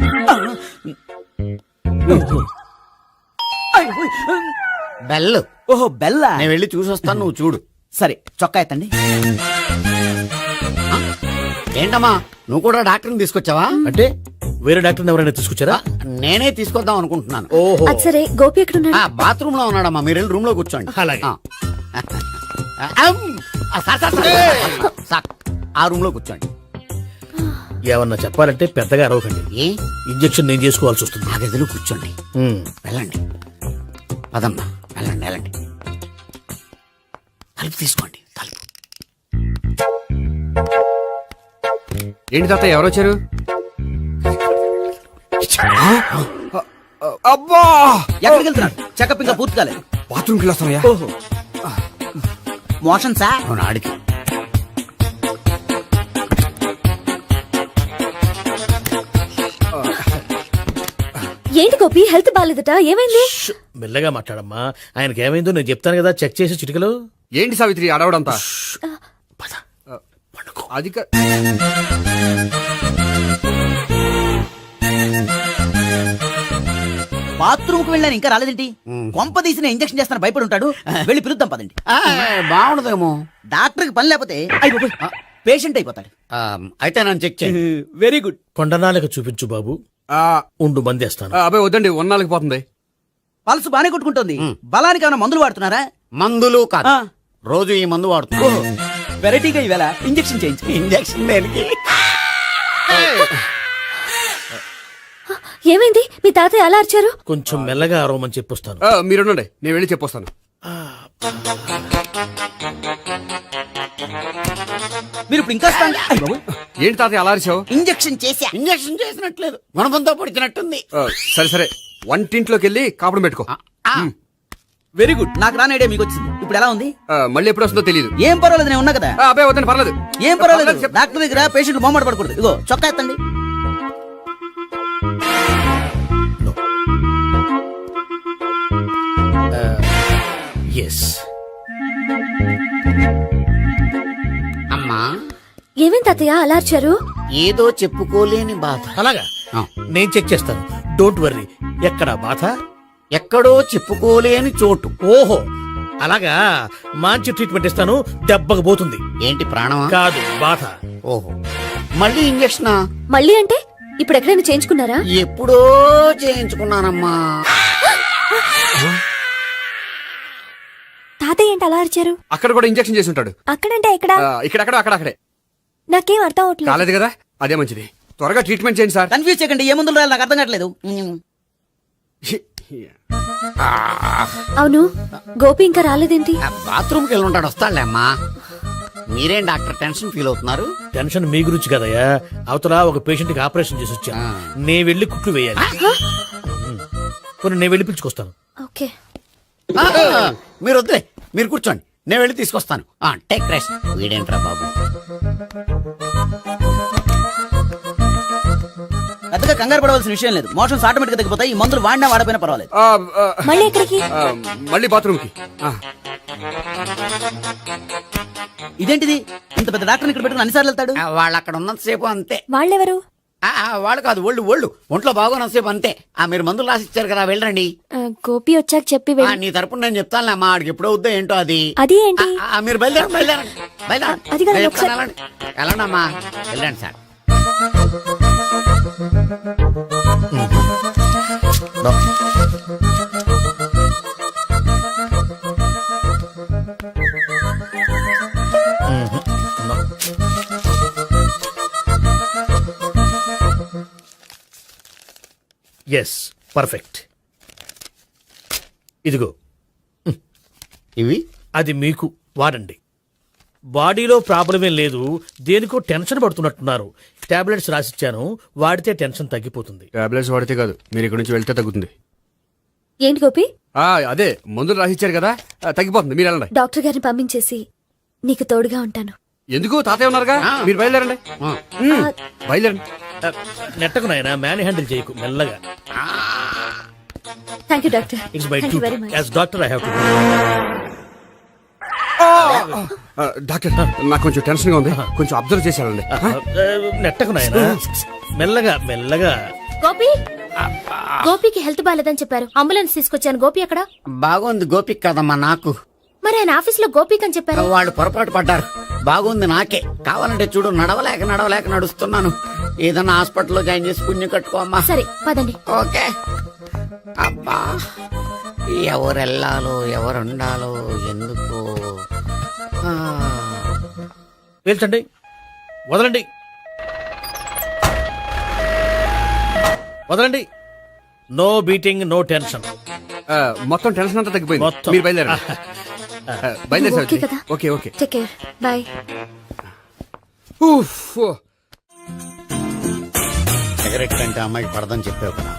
బెల్. ఓహో, బెల్లా. నేను వెళ్ళి చూసొస్తాను, నువ్వు చూడు. సరే, చొక్కా ఎత్తండి. ఏంటమ్మా, నువ్వు కూడా డాక్టర్ని తీసుకొచ్చావా? అంటే వేరే డాక్టర్ ఎవరైనా తీసుకొచ్చారా? నేనే తీసుకొద్దాం అనుకుంటున్నాను. ఓహో, అది సరే, గోపి ఎక్కడున్నాడు? బాత్రూమ్ లో ఉన్నాడమ్మా, మీరు వెళ్ళి రూమ్ లో కూర్చోండి. అలాగే. సార్, ఆ రూమ్ లో కూర్చోండి. ఏమన్నా చెప్పాలంటే పెద్దగా అరవకండి. ఏ ఇంజెక్షన్ నేను చేసుకోవాల్సి వస్తుంది. ఆ గదిలో కూర్చోండి. వెళ్ళండి, పదమ్మా, వెళ్ళండి వెళ్ళండి. తలుపు తీసుకోండి, తలుపు. ఏంటి తాత ఎవరు వచ్చారు? అబ్బా, ఎక్కడికి వెళ్తున్నాడు? చెకప్ ఇంకా పూర్తి కాలేదు. బాత్రూమ్కి వెళ్ళొస్తానయ్యా. ఓహో, మోషన్ సార్. అవును, ఆడికి. ఏంటి గోపి, హెల్త్ బాగాలేదట, ఏమైంది? మెల్లగా మాట్లాడమ్మా, ఆయనకి ఏమైందో నేను చెప్తాను కదా, చెక్ చేసి చిటికలు. ఏంటి సావిత్రి అడవడంతా? అది బాత్రూమ్ కు వెళ్ళాను, ఇంకా రాలేదేంటి? కొంప తీసిన ఇంజక్షన్ చేస్తాను భయపడి ఉంటాడు. వెళ్ళి పిలుద్దాం పదండి. బాగుండదేమో. డాక్టర్ కి పని లేకపోతే పేషెంట్ అయిపోతాడు. అయితే నన్ను చెక్ చేయి. Very good. కొండనాలకు చూపించు బాబు, ఉండు మందేస్తాను. అబ్బాయి వద్దండి, ఉన్నాళ్ళకి పోతుంది. పల్స్ బానే కొట్టుకుంటుంది. బలానికి ఏమైనా మందులు వాడుతున్నారా? మందులు కాదు, రోజు ఈ మందు వాడుతున్నా. వెరైటీగా ఈవేళ ఇంజక్షన్ చేయించు. ఇంజక్షన్ దేనికి? ఏమైంది? మీ తాతయ్య అలా అరిచారు? కొంచెం మెల్లగా అరవమని చెప్పొస్తాను. మీరుండండి, నేను వెళ్ళి చెప్పొస్తాను. మీరు ఇప్పుడు ఇంకా ఏంటి తాత అలా అరిచావు? ఇంజెక్షన్ చేశా. ఇంజక్షన్ చేసినట్లేదు, గుణపంతో పొడిచినట్టుంది. సరే సరే, వంటింట్లోకి వెళ్ళి కాపుడు పెట్టుకో. Very good. నాకు రాని ఐడియా మీకు వచ్చింది. ఇప్పుడు ఎలా ఉంది? మళ్ళీ ఎప్పుడు వస్తుందో తెలియదు. ఏం పర్వాలేదు, నేను ఉన్నా కదా. అబ్బాయి వద్దండి, పర్లేదు. ఏం పర్వాలేదు. డాక్టర్ దగ్గర పేషెంట్ మొహమాట పడకూడదు. ఇగో చొక్కా ఎత్తండి. ఎస్. అమ్మా, ఏమేం తాతయ్య అలా అరిచారు? ఏదో చెప్పుకోలేని బాధ. అలాగా, నేను చెక్ చేస్తాను, డోంట్ వర్రీ. ఎక్కడ బాధ? ఎక్కడో చెప్పుకోలేని చోటు. ఓహో, అలాగా. మంచి ట్రీట్మెంట్ ఇస్తాను, దెబ్బకు పోతుంది. ఏంటి, ప్రాణమా? కాదు, బాధ. ఓహో, మళ్ళీ ఇంజక్షనా? మళ్ళీ అంటే ఇప్పుడు ఎక్కడైనా చేయించుకున్నారా? ఎప్పుడో చేయించుకున్నానమ్మా. తాతయ్య ఏంటి అలా అరిచారు? అక్కడ కూడా ఇంజక్షన్ చేసి ఉంటాడు. అక్కడంటే ఎక్కడ? ఇక్కడక్కడ అక్కడక్కడే. నాకేం అర్థం అవట్లేదు. కాలేదు కదా, అదే మంచిది. త్వరగా ట్రీట్మెంట్ చేయండి సార్. కన్ఫ్యూజ్ చేయకండి. ఏ మందులు రాయాలి నాకు అర్థం కావట్లేదు. అవును, గోపి ఇంకా రాలేదేంటి? బాత్రూమ్కి వెళ్ళి ఉంటాడు, వస్తాడులే అమ్మా. మీరేం డాక్టర్ టెన్షన్ ఫీల్ అవుతున్నారు? టెన్షన్ మీ గురించి కదయ్యా, అవతల ఒక పేషెంట్ కి ఆపరేషన్ చేసి వచ్చా. నేను వెళ్ళి కుట్లు వేయాలి. కొన్ని నేను వెళ్ళి పిలుచుకొస్తాను. ఓకే. మీరు వద్దులే, మీరు కూర్చోండి, నేను వెళ్ళి తీసుకొస్తాను. Take rest. వీడేంట్రా బాబు, పెద్దగా కంగారు పడవలసిన విషయం లేదు. మోషన్స్ ఆటోమేటిక్ గా తగ్గిపోతాయి. ఈ మందులు వాడినా వాడపోయినా పర్వాలేదు. మళ్ళీ ఎక్కడికి? మళ్ళీ బాత్రూమ్కి. ఇదేంటిది, ఇంత పెద్ద డాక్టర్ ఇక్కడ పెట్టుకుని అన్నిసార్లు వెళ్తాడు? వాళ్ళు అక్కడ ఉన్నంతసేపు అంతే. వాళ్ళెవరు? వాళ్ళు కాదు ఒళ్ళు ఒంట్లో బాగోనంతసేపు అంతే. మీరు మందులు రాసిచ్చారు కదా, వెళ్ళండి. గోపి వచ్చాక చెప్పి నీ తరపున నేను చెప్తానులే అమ్మా, ఆడికి ఎప్పుడు అవుద్దో ఏంటో అది. అది ఏంటి? మీరు బయలుదేరండి. అది కాదు, ఒకసారి- వెళ్ళండి అమ్మా, వెళ్ళండి సార్. Yes, perfect. ఇదిగో ఇవి అది మీకు వాడండి. బాడీలో ప్రాబ్లం ఏం లేదు, దేనికో టెన్షన్ పడుతున్నట్టున్నారు. టాబ్లెట్స్ రాసిచ్చాను, వాడితే టెన్షన్ తగ్గిపోతుంది. టాబ్లెట్స్ వాడితే కాదు, మీరు ఇక్కడ నుంచి వెళ్తే తగ్గుతుంది. ఏంటి గోపి? అదే మందులు రాసిచ్చారు కదా, తగ్గిపోతుంది. మీరు వెళ్ళండి. డాక్టర్ గారిని పంపించేసి నీకు తోడుగా ఉంటాను. ఎందుకు? తాతయ్య ఉన్నారుగా, మీరు బయలుదేరండి. బయలుదేరండి. నెట్టకు నాయనా, మ్యాన్ హ్యాండిల్ చేయకు, మెల్లగా. Thank you doctor. It's my thank you very much. As doctor I have to. Doctor, నాకు కొంచెం టెన్షన్ గా ఉంది, కొంచెం అబ్జర్వ్ చేశానండి. నెట్టకు నాయనా, మెల్లగా మెల్లగా. గోపి, గోపికి హెల్త్ బాలేదని చెప్పారు, అంబులెన్స్ తీసుకొచ్చాను. గోపి అక్కడ? బాగుంది గోపిక్ కదమ్మా నాకు. మరి ఆయన ఆఫీస్ లో గోపిక్ అని చెప్పారు. వాళ్ళు పొరపాటు పడ్డారు. బాగుంది నాకే. కావాలంటే చూడు, నడవలేక నడుస్తున్నాను. ఏదన్నా హాస్పిటల్లో జాయిన్ చేసి పుణ్యం కట్టుకో అమ్మా. సరే పదండి. ఓకే. అబ్బా, ఎవరెళ్ళాలో ఎవరుండాలో ఎందుకు. పేల్చండి, వదలండి, వదలండి. No beating, no tension. మొత్తం టెన్షన్ అంతా తగ్గిపోయింది. మొత్తం. మీరు బయలుదేరండి. బయలుదేరి ఓకే కదా? Okay okay. Take care, bye. Cigarette కంటే అమ్మాయికి పడదని చెప్పావు కదా.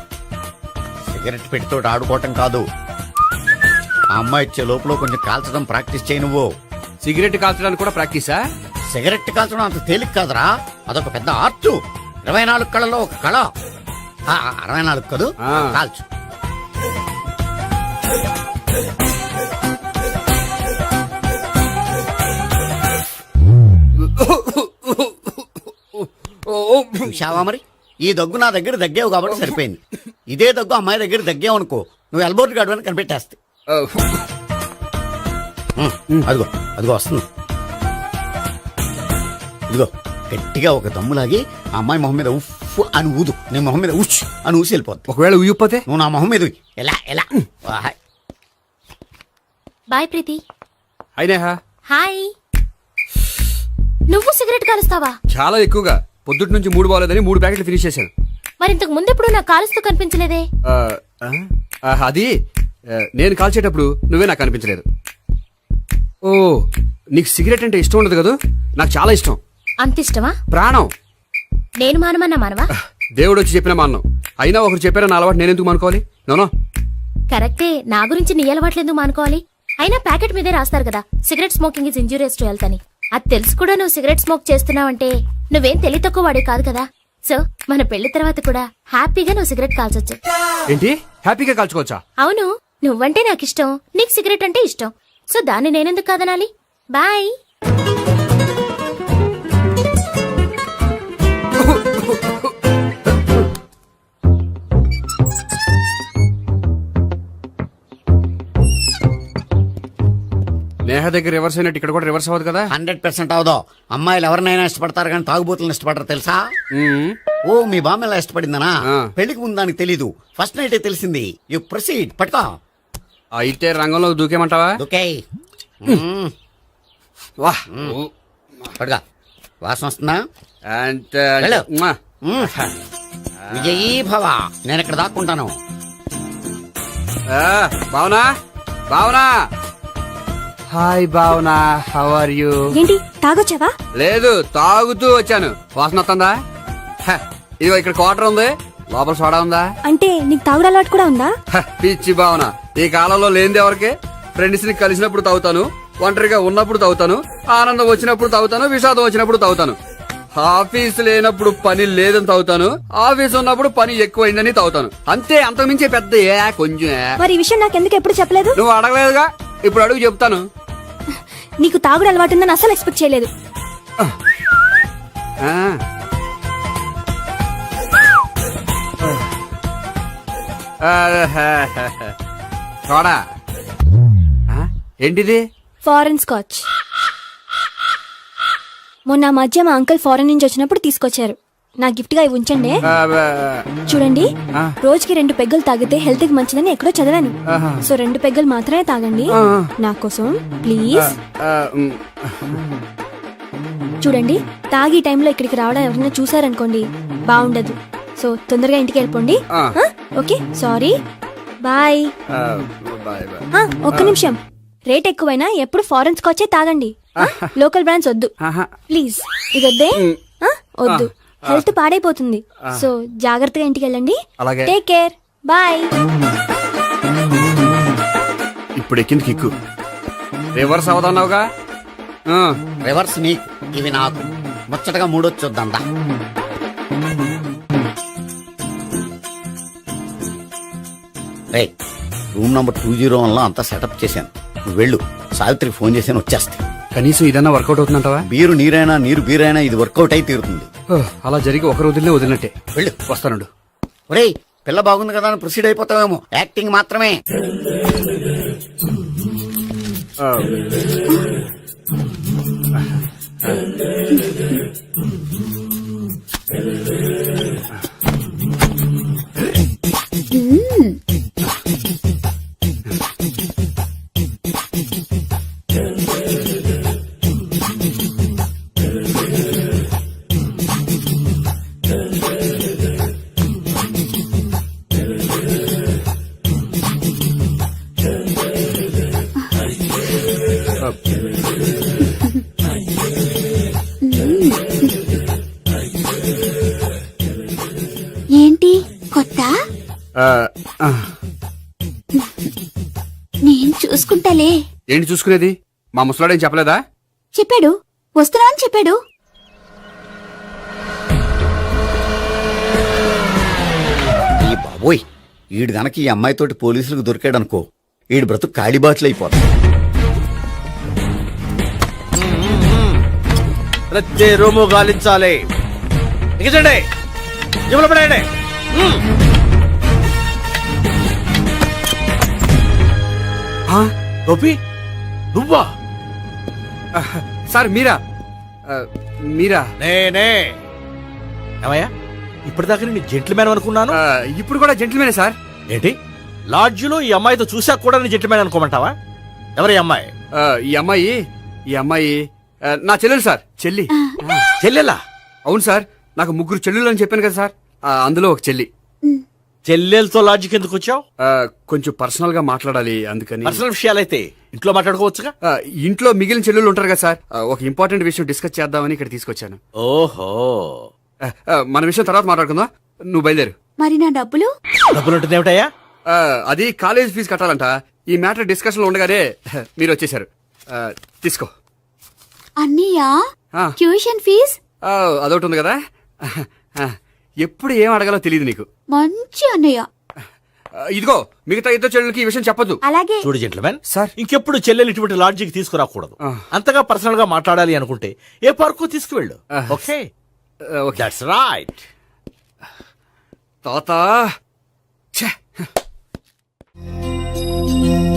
సిగరెట్ పెట్టితో ఆడుకోవటం కాదు, ఆ అమ్మాయి ఇచ్చే లోపల కొంచెం కాల్చడం ప్రాక్టీస్ చేయి నువ్వు. సిగరెట్ కాల్చడానికి కూడా ప్రాక్టీసా? సిగరెట్ కాల్చడం అంత తేలిక కాదురా, అదొక పెద్ద ఆర్ట్. 24 కళలో ఒక కళ. 64 కదు, కాల్చు. చూశావా మరి, ఈ దగ్గు నా దగ్గర దగ్గేవు కాబట్టి సరిపోయింది. ఇదే దగ్గు అమ్మాయి దగ్గర దగ్గేవు అనుకో, నువ్వు ఎల్బోర్డ్ గార్డు అని కనిపెట్టేస్తే. అదిగో అదిగో వస్తుంది. ఇదిగో గట్టిగా ఒక దమ్ములాగి ఆ అమ్మాయి మొహం మీద ఉఫ్ అని ఊదు, నేను మొహం మీద ఉచ్ అని ఊసి వెళ్ళిపోద్ది. ఒకవేళ ఊగిపోతే నువ్వు నా మొహం మీద ఎలా ఎలా. బాయ్ ప్రీతి. అయినా హాయ్. నువ్వు సిగరెట్ కాలుస్తావా? చాలా ఎక్కువగా. పొద్దుటి నుంచి 3 బాలేదని 3 ప్యాకెట్లు ఫినిష్ చేశాను. మరి ఇంతకు ముందెప్పుడు నాకు కాలుస్తూ కనిపించలేదే? అది నేను కాల్చేటప్పుడు నువ్వే నాకు కనిపించలేదు. ఓ, నీకు సిగరెట్ అంటే ఇష్టం ఉండదు కదా? నాకు చాలా ఇష్టం. అంత ఇష్టమా? ప్రాణం. నేను మానమన్నా మానవా? దేవుడు వచ్చి చెప్పిన మానం. అయినా ఒకరు చెప్పారా నా అలవాటు నేనెందుకు మానుకోవాలి? నోనో. కరెక్టే, నా గురించి నీ అలవాట్లు ఎందుకు మానుకోవాలి? అయినా ప్యాకెట్ మీదే రాస్తారు కదా, cigarette smoking is injurious to health అని. అది తెలుసు కూడా నువ్వు సిగరెట్ స్మోక్ చేస్తున్నావంటే నువ్వేం తెలివి తక్కువ వాడే కాదు కదా. సో మన పెళ్లి తర్వాత కూడా హ్యాపీగా నువ్వు సిగరెట్ కాల్చొచ్చు. ఏంటి? హ్యాపీగా కాల్చుకోవచ్చా? అవును, నువ్వంటే నాకు ఇష్టం, నీకు సిగరెట్ అంటే ఇష్టం. సో దాన్ని నేనెందుకు కాదనాలి? బాయ్. నేహ దగ్గర రివర్స్ అయినట్టు ఇక్కడ కూడా రివర్స్ అవ్వదు కదా? 100% అవదో. అమ్మాయిలు ఎవరినైనా ఇష్టపడతారు కానీ తాగుబోతులను ఇష్టపడరు తెలుసా? ఓ, మీ బామ్మ ఎలా ఇష్టపడిందనా? పెళ్లికి ముందు దానికి తెలీదు, ఫస్ట్ నైట్ తెలిసింది. You proceed. పట్టుకో. అయితే రంగంలో దూకేమంటావా? ఓకే. వా, పట్టుగా. వాసన వస్తుందా? వెళ్ళు. విజయీ భవ. నేను ఇక్కడ దాక్కుంటాను. Bhavana, Bhavana. Hi Bhavana, how are you? ఏంటి తాగొచ్చావా? లేదు, తాగుతూ వచ్చాను. వాసన వస్తుందా? ఇదిగో ఇక్కడ క్వార్టర్ ఉంది, లోపల సోడా ఉందా? అంటే నీకు తాగుడు అలవాటు కూడా ఉందా? పిచ్చి భావన, ఈ కాలంలో లేనిది ఎవరికి? ఫ్రెండ్స్ ని కలిసినప్పుడు తాగుతాను, ఒంటరిగా ఉన్నప్పుడు తాగుతాను, ఆనందం వచ్చినప్పుడు తాగుతాను, విషాదం వచ్చినప్పుడు తాగుతాను. ఆఫీస్ లేనప్పుడు పని లేదని తాగుతాను, ఆఫీస్ ఉన్నప్పుడు పని ఎక్కువైందని తాగుతాను. అంతే, అంతకుమించే పెద్ద కొంచెం. మరి ఈ విషయం నాకెందుకు ఎప్పుడు చెప్పలేదు? నువ్వు అడగలేదుగా, ఇప్పుడు అడుగు చెప్తాను. నీకు తాగుడు అలవాటు ఉందని అసలు ఎక్స్పెక్ట్ చేయలేదు. సోడా ఆ, ఏంటిది ఫారెన్ స్కాచ్. మొన్న మధ్య మా అంకుల్ ఫారెన్ నుంచి వచ్చినప్పుడు తీసుకొచ్చారు. నా గిఫ్ట్ గా ఇవి ఉంచండి. చూడండి, రోజుకి 2 పెగ్గులు తాగితే హెల్త్ కి మంచిదని ఎక్కడో చదివాను. సో 2 పెగ్గులు మాత్రమే తాగండి నా కోసం ప్లీజ్. చూడండి, తాగి టైంలో ఇక్కడికి రావడం ఎవరైనా చూసారనుకోండి బాగుండదు. సో తొందరగా ఇంటికి వెళ్ళిపోండి. Okay, sorry, bye. ఒక్క నిమిషం, రేట్ ఎక్కువైనా ఎప్పుడు ఫారెన్ స్కాచే తాగండి. లోకల్ బ్రాండ్స్ వద్దు ప్లీజ్. ఇది వద్దే, వద్దు, హెల్త్ పాడైపోతుంది. సో జాగ్రత్తగా ఇంటికి వెళ్ళండి. Take care, bye. ఇప్పుడు ఎక్కింది కిక్కు. రివర్స్ అవదన్నావుగా. రివర్స్ నీకు, ఇవి నాకు. ముచ్చటగా మూడొచ్చు చూద్దాం. రే, రూమ్ నంబర్ 201 లో అంతా సెటప్ చేశాను. నువ్వు వెళ్ళు, సావిత్రికి ఫోన్ చేశాను, వచ్చేస్తే. కనీసం ఇదన్నా వర్కౌట్ అవుతుందంటావా? బీరు నీరైనా నీరు బీరైనా ఇది వర్కౌట్ అయి తీరుతుంది. అలా జరిగి ఒక రోజులే వదిలినట్టే. వెళ్ళు, వస్తానుండు. ఒరేయ్, పిల్ల బాగుంది కదా అని ప్రొసీడ్ అయిపోతావేమో. యాక్టింగ్ మాత్రమే. ఏంటి కొత్త? నేను చూసుకుంటాలే. ఏంటి చూసుకునేది? మా ముసలాడేం చెప్పలేదా? చెప్పాడు, వస్తున్నా అని చెప్పాడు. ఈ బాబోయ్, ఈడు గనక ఈ అమ్మాయితోటి పోలీసులకు దొరికాడనుకో, ఈడు బ్రతుకు కాళీబాట్లు అయిపోతాడు. ప్రతి రూము గాలించాలి. ఎగచండి, జబ్బులు పడేయండి. గోపి, నువ్వా? సార్ మీరా? మీరా? నేనే. ఏమయ్యా, ఇప్పటిదాకా నేను జెంట్లమ్యాన్ అనుకున్నాను. ఇప్పుడు కూడా జెంటిల్మేనే సార్. ఏంటి, లాడ్జిలో ఈ అమ్మాయితో చూసాక కూడా నేను జెంట్లమ్యాన్ అనుకోమంటావా? ఎవరి అమ్మాయి? ఈ అమ్మాయి నా చెల్లెలు సార్. చెల్లి. చెల్లెలా? అవును సార్, నాకు 3 చెల్లెలు అని చెప్పాను కదా సార్, అందులో ఒక చెల్లి. చెల్లెలతో లాడ్జికి ఎందుకు వచ్చావు? కొంచెం పర్సనల్ గా మాట్లాడాలి, అందుకని. పర్సనల్ విషయాలైతే ఇంట్లో మాట్లాడుకోవచ్చుగా. ఇంట్లో మిగిలిన చెల్లెలు ఉంటారు కదా సార్, ఒక ఇంపార్టెంట్ విషయం డిస్కస్ చేద్దామని ఇక్కడ తీసుకొచ్చాను. ఓహో, మన విషయం తర్వాత మాట్లాడుకుందాం. నువ్వు బయలుదేరు. మరి నా డబ్బులు? డబ్బులు ఉంటుంది ఏమిటయ్యా? అది కాలేజ్ ఫీజు కట్టాలంట. ఈ మ్యాటర్ డిస్కషన్ లో ఉండగానే మీరు వచ్చేసారు. తీసుకో. అన్నయ్యా, ట్యూషన్ ఫీజ్? అదొకటి ఉంది కదా. ఎప్పుడు ఏం అడగాలో తెలియదు నీకు. మంచి అన్నయ్య. ఇదిగో, మిగతా 2 చెల్లెలకి ఈ విషయం చెప్పొద్దు. అలాగే. చూడు జెంట్లమెన్ సార్, ఇంకెప్పుడు చెల్లెలు ఇటువంటి లాడ్జికి తీసుకురాకూడదు. అంతగా పర్సనల్ గా మాట్లాడాలి అనుకుంటే ఏ పార్కు తీసుకువెళ్ళు. Okay, that's right. తాత